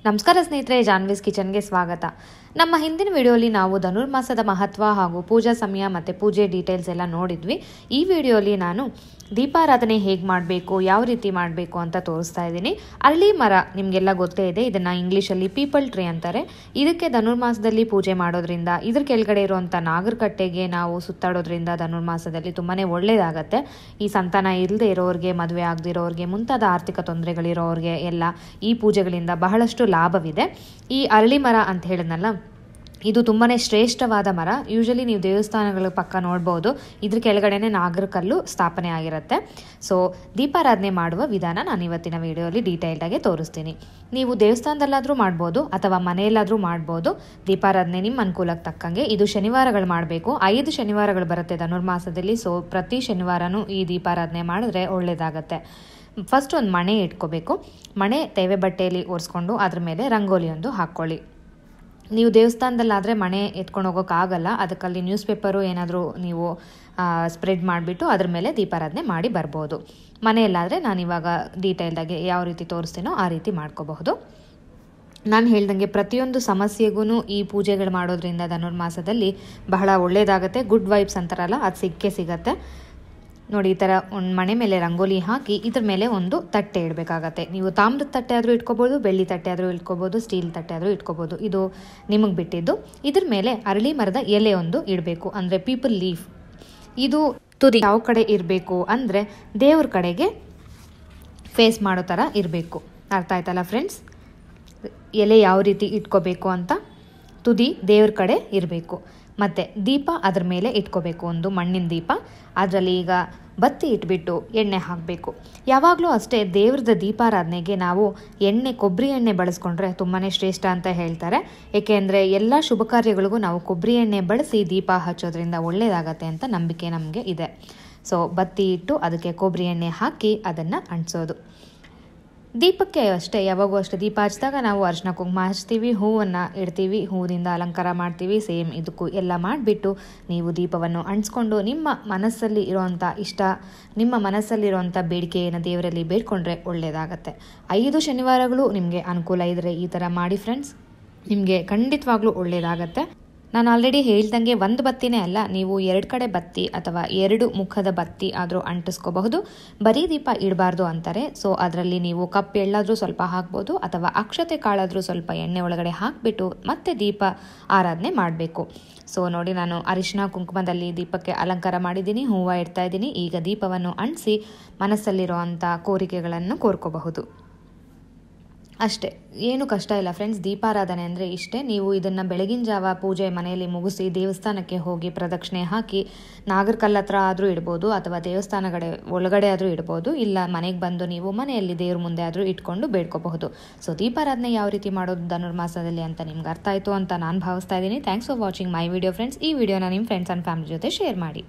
ನಮಸ್ಕಾರ ಸ್ನೇಹಿತರೆ, ಜಾನ್ವಿಸ್ ಕಿಚನ್ಗೆ ಸ್ವಾಗತ. ನಮ್ಮ ಹಿಂದಿನ ವಿಡಿಯೋಲಿ ನಾವು ಧನುರ್ಮಾಸದ ಮಹತ್ವ ಹಾಗೂ ಪೂಜಾ ಸಮಯ ಮತ್ತು ಪೂಜೆ ಡೀಟೇಲ್ಸ್ ಎಲ್ಲ ನೋಡಿದ್ವಿ. ಈ ವಿಡಿಯೋಲಿ ನಾನು ದೀಪಾರಾಧನೆ ಹೇಗೆ ಮಾಡಬೇಕು, ಯಾವ ರೀತಿ ಮಾಡಬೇಕು ಅಂತ ತೋರಿಸ್ತಾ ಇದ್ದೀನಿ. ಅರಳಿ ಮರ ನಿಮಗೆಲ್ಲ ಗೊತ್ತೇ ಇದೆ, ಇದನ್ನು ಇಂಗ್ಲೀಷಲ್ಲಿ ಪೀಪಲ್ ಟ್ರೀ ಅಂತಾರೆ. ಇದಕ್ಕೆ ಧನುರ್ಮಾಸದಲ್ಲಿ ಪೂಜೆ ಮಾಡೋದ್ರಿಂದ, ಇದ್ರ ಕೆಳಗಡೆ ಇರುವಂಥ ನಾಗರಕಟ್ಟೆಗೆ ನಾವು ಸುತ್ತಾಡೋದ್ರಿಂದ ಧನುರ್ಮಾಸದಲ್ಲಿ ತುಂಬಾ ಒಳ್ಳೆಯದಾಗತ್ತೆ. ಈ ಸಂತಾನ ಇಲ್ಲದೆ ಇರೋರಿಗೆ, ಮದುವೆ ಆಗದಿರೋರಿಗೆ, ಮುಂತಾದ ಆರ್ಥಿಕ ತೊಂದರೆಗಳಿರೋರಿಗೆ ಎಲ್ಲ ಈ ಪೂಜೆಗಳಿಂದ ಬಹಳಷ್ಟು ಲಾಭವಿದೆ. ಈ ಅರಳಿ ಮರ ಅಂತ ಹೇಳಿದ್ನಲ್ಲ, ಇದು ತುಂಬಾ ಶ್ರೇಷ್ಠವಾದ ಮರ. ಯೂಶಲಿ ನೀವು ದೇವಸ್ಥಾನಗಳ ಪಕ್ಕ ನೋಡ್ಬೋದು, ಇದ್ರ ಕೆಳಗಡೆನೆ ನಾಗರಕಲ್ಲು ಸ್ಥಾಪನೆ ಆಗಿರುತ್ತೆ. ಸೊ ದೀಪಾರಾಧನೆ ಮಾಡುವ ವಿಧಾನ ನಾನು ಇವತ್ತಿನ ವಿಡಿಯೋಲಿ ಡೀಟೇಲ್ಡಾಗಿ ತೋರಿಸ್ತೀನಿ. ನೀವು ದೇವಸ್ಥಾನದಲ್ಲಾದರೂ ಮಾಡ್ಬೋದು ಅಥವಾ ಮನೆಯಲ್ಲಾದರೂ ಮಾಡ್ಬೋದು. ದೀಪಾರಾಧನೆ ನಿಮ್ಮ ಅನುಕೂಲಕ್ಕೆ ತಕ್ಕಂಗೆ. ಇದು ಶನಿವಾರಗಳು ಮಾಡಬೇಕು. 5 ಶನಿವಾರಗಳು ಬರುತ್ತೆ ಧನುರ್ಮಾಸದಲ್ಲಿ. ಸೊ ಪ್ರತಿ ಶನಿವಾರನೂ ಈ ದೀಪಾರಾಧನೆ ಮಾಡಿದ್ರೆ ಒಳ್ಳೆಯದಾಗತ್ತೆ. ಫಸ್ಟ್ ಒಂದು ಮಣೆ ಇಟ್ಕೋಬೇಕು. ಮಣೆ ತೇವೆ ಬಟ್ಟೆಯಲ್ಲಿ ಒರೆಸ್ಕೊಂಡು ಅದ್ರ ಮೇಲೆ ರಂಗೋಲಿಯೊಂದು ಹಾಕ್ಕೊಳ್ಳಿ. ನೀವು ದೇವಸ್ಥಾನದಲ್ಲಾದರೆ ಮಣೆ ಎತ್ಕೊಂಡು ಹೋಗೋಕ್ಕಾಗಲ್ಲ, ಅದಕ್ಕಲ್ಲಿ ನ್ಯೂಸ್ ಪೇಪರು ಏನಾದರೂ ನೀವು ಸ್ಪ್ರೆಡ್ ಮಾಡಿಬಿಟ್ಟು ಅದ್ರ ಮೇಲೆ ದೀಪಾರಾಧನೆ ಮಾಡಿ ಬರ್ಬೋದು. ಮನೆಯಲ್ಲಾದರೆ ನಾನಿವಾಗ ಡೀಟೇಲ್ಡಾಗಿ ಯಾವ ರೀತಿ ತೋರಿಸ್ತೀನೋ ಆ ರೀತಿ ಮಾಡ್ಕೋಬಹುದು. ನಾನು ಹೇಳ್ದಂಗೆ ಪ್ರತಿಯೊಂದು ಸಮಸ್ಯೆಗೂ ಈ ಪೂಜೆಗಳು ಮಾಡೋದ್ರಿಂದ ಧನುರ್ಮಾಸದಲ್ಲಿ ಬಹಳ ಒಳ್ಳೆಯದಾಗುತ್ತೆ. ಗುಡ್ ವೈಬ್ಸ್ ಅಂತಾರಲ್ಲ, ಅದು ಸಿಕ್ಕೇ ಸಿಗತ್ತೆ. ನೋಡಿ, ಈ ಥರ ಒಂದು ಮಣೆ ಮೇಲೆ ರಂಗೋಲಿ ಹಾಕಿ ಇದ್ರ ಮೇಲೆ ಒಂದು ತಟ್ಟೆ ಇಡಬೇಕಾಗತ್ತೆ. ನೀವು ತಾಮ್ರದ ತಟ್ಟೆ ಆದರೂ ಇಟ್ಕೋಬೋದು, ಬೆಳ್ಳಿ ತಟ್ಟೆ ಆದರೂ ಇಟ್ಕೋಬೋದು, ಸ್ಟೀಲ್ ತಟ್ಟೆ ಆದರೂ ಇಟ್ಕೋಬೋದು. ಇದು ನಿಮಗೆ ಬಿಟ್ಟಿದ್ದು. ಇದ್ರ ಮೇಲೆ ಅರಳಿ ಮರದ ಎಲೆ ಒಂದು ಇಡಬೇಕು, ಅಂದರೆ ಪೀಪಲ್ ಲೀಫ್. ಇದು ತುದಿ ಯಾವ ಕಡೆ ಇರಬೇಕು ಅಂದರೆ ದೇವ್ರ ಕಡೆಗೆ ಫೇಸ್ ಮಾಡೋ ಥರ ಇರಬೇಕು. ಅರ್ಥ ಆಯ್ತಲ್ಲ ಫ್ರೆಂಡ್ಸ್? ಎಲೆ ಯಾವ ರೀತಿ ಇಟ್ಕೋಬೇಕು ಅಂತ, ತುದಿ ದೇವ್ರ ಕಡೆ ಇರಬೇಕು. ಮತ್ತು ದೀಪ ಅದ್ರ ಮೇಲೆ ಇಟ್ಕೋಬೇಕು, ಒಂದು ಮಣ್ಣಿನ ದೀಪ. ಅದರಲ್ಲಿ ಈಗ ಬತ್ತಿ ಇಟ್ಬಿಟ್ಟು ಎಣ್ಣೆ ಹಾಕಬೇಕು. ಯಾವಾಗಲೂ ಅಷ್ಟೇ, ದೇವ್ರದ ದೀಪಾರಾಧನೆಗೆ ನಾವು ಕೊಬ್ಬರಿ ಎಣ್ಣೆ ಬಳಸ್ಕೊಂಡ್ರೆ ತುಂಬಾ ಶ್ರೇಷ್ಠ ಅಂತ ಹೇಳ್ತಾರೆ. ಏಕೆಂದರೆ ಎಲ್ಲ ಶುಭ ಕಾರ್ಯಗಳಿಗೂ ನಾವು ಕೊಬ್ಬರಿ ಎಣ್ಣೆ ಬಳಸಿ ದೀಪ ಹಚ್ಚೋದ್ರಿಂದ ಒಳ್ಳೆಯದಾಗತ್ತೆ ಅಂತ ನಂಬಿಕೆ ನಮಗೆ ಇದೆ. ಸೊ ಬತ್ತಿ ಇಟ್ಟು ಅದಕ್ಕೆ ಕೊಬ್ಬರಿ ಎಣ್ಣೆ ಹಾಕಿ ಅದನ್ನು ಅಂಟಿಸೋದು. ದೀಪಕ್ಕೆ ಅಷ್ಟೇ, ಯಾವಾಗೂ ಅಷ್ಟೇ ದೀಪ ಹಚ್ಚಿದಾಗ ನಾವು ಅರಿಶಿನ ಕುಂಕುಮ ಹಚ್ತೀವಿ, ಹೂವನ್ನು ಇಡ್ತೀವಿ, ಹೂವಿನಿಂದ ಅಲಂಕಾರ ಮಾಡ್ತೀವಿ. ಸೇಮ್ ಇದಕ್ಕೂ ಎಲ್ಲ ಮಾಡಿಬಿಟ್ಟು ನೀವು ದೀಪವನ್ನು ಅಂಟಿಸ್ಕೊಂಡು ನಿಮ್ಮ ಮನಸ್ಸಲ್ಲಿ ಇರೋವಂಥ ಇಷ್ಟ, ನಿಮ್ಮ ಮನಸ್ಸಲ್ಲಿರುವಂಥ ಬೇಡಿಕೆಯನ್ನು ದೇವರಲ್ಲಿ ಬೇಡ್ಕೊಂಡ್ರೆ ಒಳ್ಳೆಯದಾಗತ್ತೆ. 5 ಶನಿವಾರಗಳು ನಿಮಗೆ ಅನುಕೂಲ ಇದ್ದರೆ ಈ ಥರ ಮಾಡಿ ಫ್ರೆಂಡ್ಸ್, ನಿಮಗೆ ಖಂಡಿತವಾಗ್ಲೂ ಒಳ್ಳೆಯದಾಗತ್ತೆ. ನಾನು ಆಲ್ರೆಡಿ ಹೇಳ್ದಂಗೆ ಒಂದು ಬತ್ತಿನೇ ಅಲ್ಲ, ನೀವು 2 ಕಡೆ ಬತ್ತಿ ಅಥವಾ 2 ಮುಖದ ಬತ್ತಿ ಆದರೂ ಅಂಟಿಸ್ಕೋಬಹುದು. ಬರೀ ದೀಪ ಇಡಬಾರ್ದು ಅಂತಾರೆ. ಸೊ ಅದರಲ್ಲಿ ನೀವು ಕಪ್ಪು ಎಳ್ಳಾದರೂ ಸ್ವಲ್ಪ ಹಾಕ್ಬೋದು, ಅಥವಾ ಅಕ್ಷತೆ ಕಾಳಾದರೂ ಸ್ವಲ್ಪ ಎಣ್ಣೆ ಒಳಗಡೆ ಹಾಕಿಬಿಟ್ಟು ಮತ್ತೆ ದೀಪ ಆರಾಧನೆ ಮಾಡಬೇಕು. ಸೊ ನೋಡಿ, ನಾನು ಅರಿಶಿನ ಕುಂಕುಮದಲ್ಲಿ ದೀಪಕ್ಕೆ ಅಲಂಕಾರ ಮಾಡಿದ್ದೀನಿ, ಹೂವು ಇಡ್ತಾ ಇದ್ದೀನಿ. ಈಗ ದೀಪವನ್ನು ಅಂಟಿಸಿ ಮನಸ್ಸಲ್ಲಿರುವಂಥ ಕೋರಿಕೆಗಳನ್ನು ಕೋರ್ಕೋಬಹುದು. ಅಷ್ಟೇ, ಏನು ಕಷ್ಟ ಇಲ್ಲ ಫ್ರೆಂಡ್ಸ್. ದೀಪಾರಾಧನೆ ಅಂದರೆ ಇಷ್ಟೇ. ನೀವು ಇದನ್ನು ಬೆಳಗಿನ ಜಾವ ಪೂಜೆ ಮನೆಯಲ್ಲಿ ಮುಗಿಸಿ ದೇವಸ್ಥಾನಕ್ಕೆ ಹೋಗಿ ಪ್ರದಕ್ಷಿಣೆ ಹಾಕಿ ನಾಗರಕಲ್ಲ ಹತ್ರ ಆದರೂ ಇಡ್ಬೋದು, ಅಥವಾ ದೇವಸ್ಥಾನಗಡೆ ಒಳಗಡೆ ಆದರೂ ಇಡ್ಬೋದು. ಇಲ್ಲ ಮನೆಗೆ ಬಂದು ನೀವು ಮನೆಯಲ್ಲಿ ದೇವ್ರ ಮುಂದೆ ಆದರೂ ಇಟ್ಕೊಂಡು ಬೇಡ್ಕೋಬಹುದು. ಸೊ ದೀಪಾರಾಧನೆ ಯಾವ ರೀತಿ ಮಾಡೋದು ಧನುರ್ಮಾಸದಲ್ಲಿ ಅಂತ ನಿಮ್ಗೆ ಅರ್ಥ ಆಯಿತು ಅಂತ ನಾನು ಭಾವಿಸ್ತಾ ಇದ್ದೀನಿ. Thanks for watching my video friends. ಈ ವಿಡಿಯೋನ ನಿಮ್ಮ ಫ್ರೆಂಡ್ಸ್ ಆ್ಯಂಡ್ ಫ್ಯಾಮಿಲಿ ಜೊತೆ ಶೇರ್ ಮಾಡಿ.